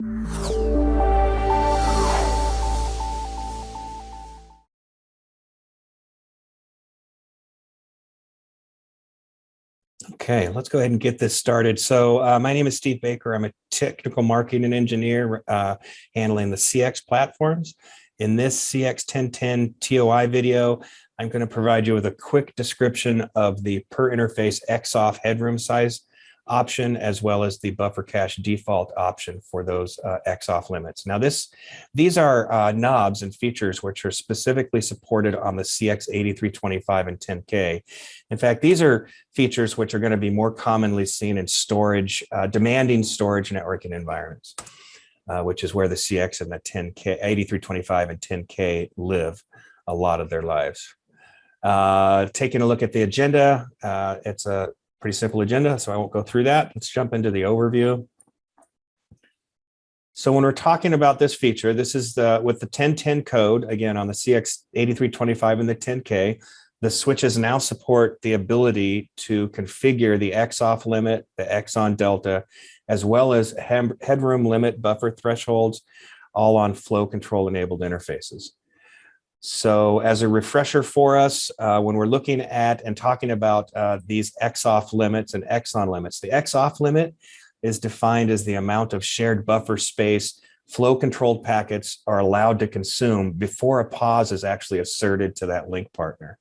Okay, let's go ahead and get this started. So my name is Steve Baker. I'm a technical marketing engineer handling the CX platforms. In this CX 10.10 TOI video, I'm going to provide you with a quick description of the per interface XOFF headroom size option, as well as the buffer cache default option for those XOFF limits. Now these are knobs and features which are specifically supported on the CX 8325 and 10K. In fact, these are features which are going to be more commonly seen in storage, demanding storage networking environments, which is where the CX and the 10K, 8325 and 10K live a lot of their lives. Taking a look at the agenda, it's a pretty simple agenda, so I won't go through that. Let's jump into the overview. So when we're talking about this feature, this is with the 1010 code, again, on the CX 8325 and the 10K, the switches now support the ability to configure the XOFF limit, the XON delta, as well as headroom limit buffer thresholds, all on flow control enabled interfaces. So as a refresher for us, when we're looking at and talking about these XOFF limits and XON limits, the XOFF limit is defined as the amount of shared buffer space flow controlled packets are allowed to consume before a pause is actually asserted to that link partner.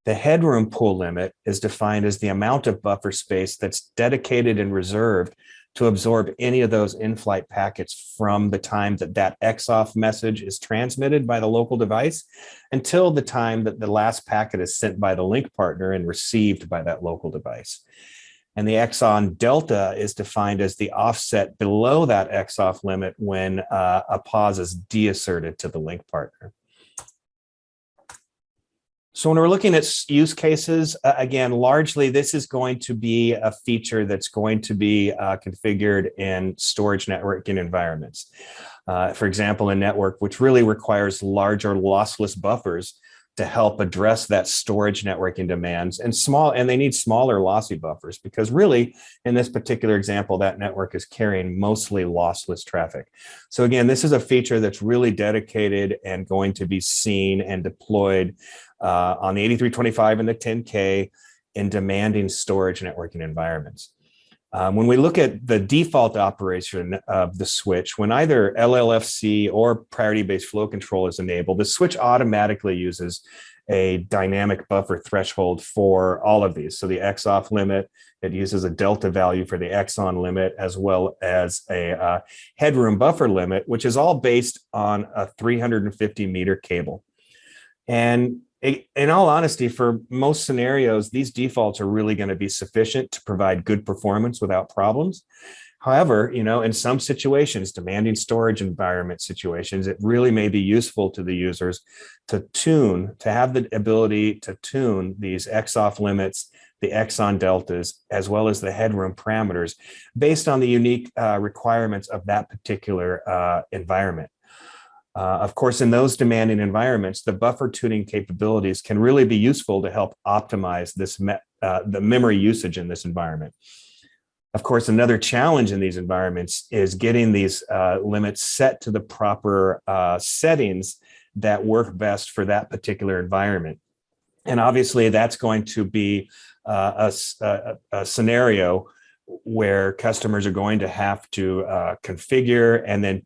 The headroom pool limit is defined as the amount of buffer space that's dedicated and reserved to absorb any of those in-flight packets from the time that that XOFF message is transmitted by the local device until the time that the last packet is sent by the link partner and received by that local device. And the XON delta is defined as the offset below that XOFF limit when a pause is deasserted to the link partner. So when we're looking at use cases, again, largely this is going to be a feature that's going to be configured in storage networking environments. For example, a network which really requires larger lossless buffers to help address that storage networking demands, and they need smaller lossy buffers, because really in this particular example, that network is carrying mostly lossless traffic. So again, this is a feature that's really dedicated and going to be seen and deployed on the 8325 and the 10K in demanding storage networking environments. When we look at the default operation of the switch, when either LLFC or priority-based flow control is enabled, the switch automatically uses a dynamic buffer threshold for all of these. So the XOFF limit, it uses a delta value for the XON limit, as well as a headroom buffer limit, which is all based on a 350-meter cable. And in all honesty, for most scenarios, these defaults are really going to be sufficient to provide good performance without problems. However, in some situations, demanding storage environment situations, it really may be useful to the users to have the ability to tune these XOFF limits, the XON deltas, as well as the headroom parameters based on the unique requirements of that particular environment. Of course, in those demanding environments, the buffer tuning capabilities can really be useful to help optimize the memory usage in this environment. Of course, another challenge in these environments is getting these limits set to the proper settings that work best for that particular environment. And obviously, that's going to be a scenario where customers are going to have to configure and then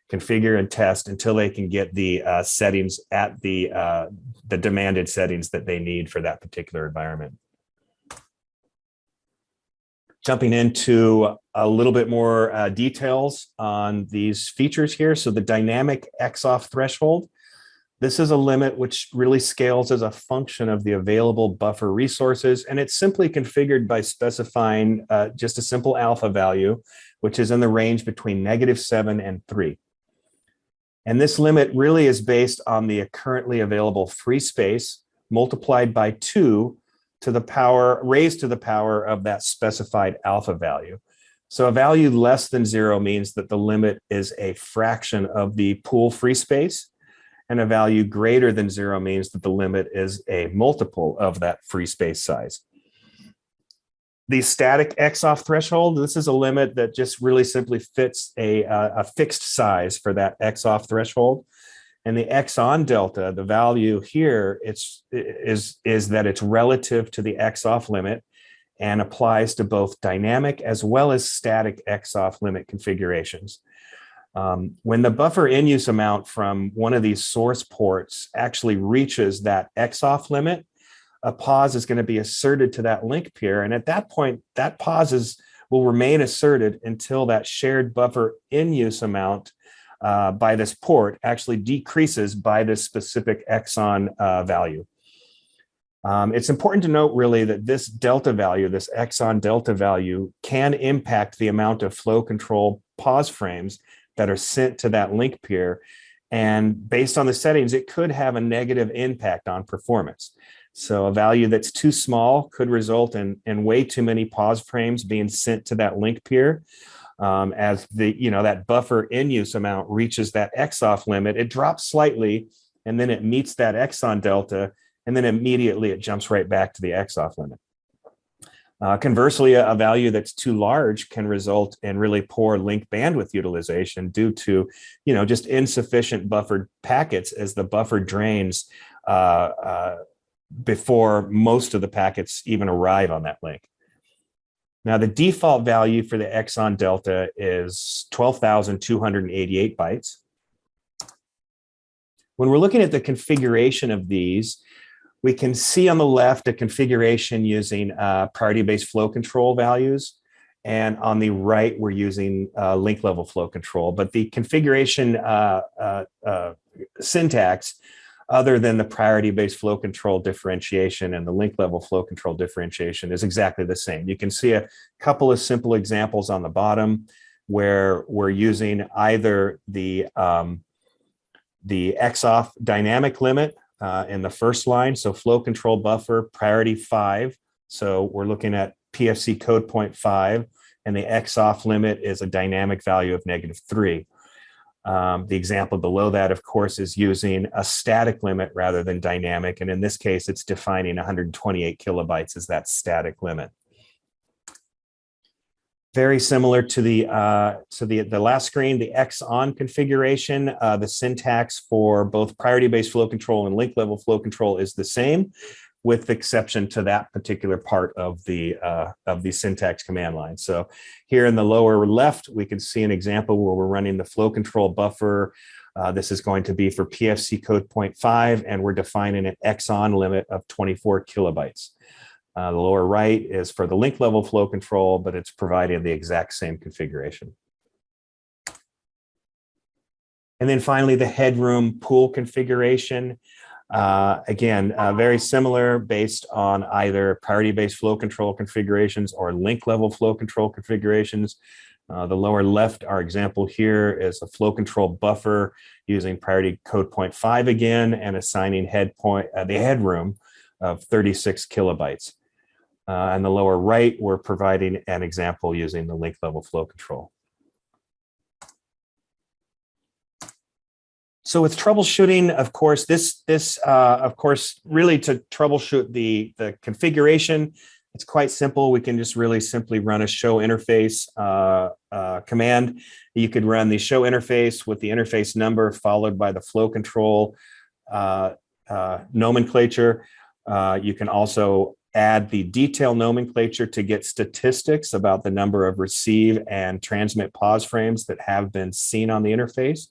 configure and test until they can get the settings at the demanded settings that they need for that particular environment. Jumping into a little bit more details on these features here. So the dynamic XOFF threshold, this is a limit which really scales as a function of the available buffer resources, and it's simply configured by specifying just a simple alpha value, which is in the range between -7 and 3. And this limit really is based on the currently available free space multiplied by 2 to the power, raised to the power of that specified alpha value. So a value less than 0 means that the limit is a fraction of the pool free space, and a value greater than 0 means that the limit is a multiple of that free space size. The static XOFF threshold, this is a limit that just really simply fits a fixed size for that XOFF threshold. And the X on delta, the value here, is that it's relative to the XOFF limit and applies to both dynamic as well as static XOFF limit configurations. When the buffer in use amount from one of these source ports actually reaches that XOFF limit, a pause is going to be asserted to that link peer. And at that point, that pause will remain asserted until that shared buffer in use amount by this port actually decreases by this specific XON value. It's important to note really that this delta value, this XON delta value, can impact the amount of flow control pause frames that are sent to that link peer. And based on the settings, it could have a negative impact on performance. So a value that's too small could result in way too many pause frames being sent to that link peer. As that buffer in use amount reaches that XOFF limit, it drops slightly, and then it meets that XON delta, and then immediately it jumps right back to the XOFF limit. Conversely, a value that's too large can result in really poor link bandwidth utilization due to, just insufficient buffered packets as the buffer drains before most of the packets even arrive on that link. Now, the default value for the XON delta is 12,288 bytes. When we're looking at the configuration of these, we can see on the left a configuration using priority-based flow control values. And on the right, we're using link level flow control. But the configuration syntax, other than the priority-based flow control differentiation and the link level flow control differentiation, is exactly the same. You can see a couple of simple examples on the bottom where we're using either the XOFF dynamic limit in the first line, so flow control buffer priority 5. So we're looking at PFC code 0.5, and the XOFF limit is a dynamic value of -3. The example below that, of course, is using a static limit rather than dynamic. And in this case, it's defining 128 kilobytes as that static limit. Very similar to the last screen, the XON configuration, the syntax for both priority-based flow control and link level flow control is the same, with exception to that particular part of the syntax command line. So here in the lower left, we can see an example where we're running the flow control buffer. This is going to be for PFC code 0.5, and we're defining an XON limit of 24 kilobytes. The lower right is for the link level flow control, but it's providing the exact same configuration. And then finally, the headroom pool configuration. Again, very similar based on either priority-based flow control configurations or link level flow control configurations. The lower left, our example here is a flow control buffer using priority code 0.5 again and assigning the headroom of 36 kilobytes. And the lower right, we're providing an example using the link level flow control. So with troubleshooting, of course, really to troubleshoot the configuration, it's quite simple. We can just really simply run a show interface command. You could run the show interface with the interface number followed by the flow control nomenclature. You can also add the detail nomenclature to get statistics about the number of receive and transmit pause frames that have been seen on the interface.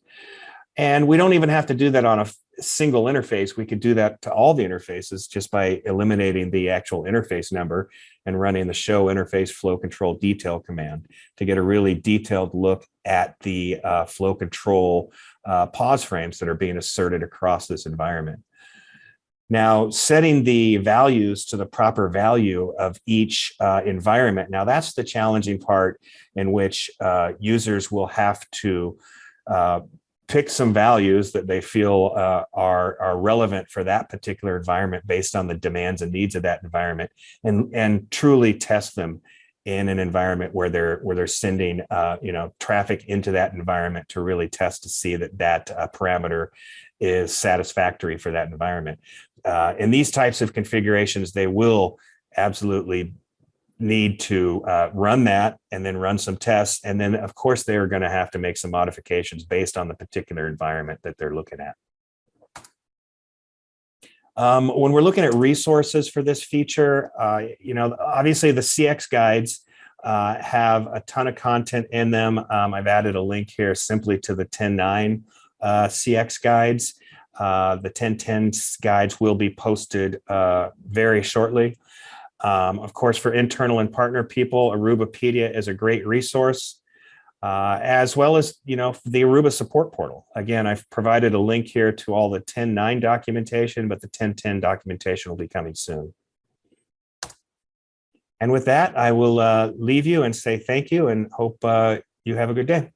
And we don't even have to do that on a single interface. We could do that to all the interfaces just by eliminating the actual interface number and running the show interface flow control detail command to get a really detailed look at the flow control pause frames that are being asserted across this environment. Now, setting the values to the proper value of each environment. Now, that's the challenging part in which users will have to pick some values that they feel are relevant for that particular environment based on the demands and needs of that environment, and truly test them in an environment where they're sending traffic into that environment to really test to see that parameter is satisfactory for that environment. In these types of configurations, they will absolutely need to run that and then run some tests. And then, of course, they're going to have to make some modifications based on the particular environment that they're looking at. When we're looking at resources for this feature, obviously the CX guides have a ton of content in them. I've added a link here simply to the 10.9 CX guides. The 10.10 guides will be posted very shortly. Of course, for internal and partner people, Arubapedia is a great resource, as well as, the Aruba support portal. Again, I've provided a link here to all the 10.9 documentation, but the 10.10 documentation will be coming soon. And with that, I will leave you and say thank you and hope you have a good day.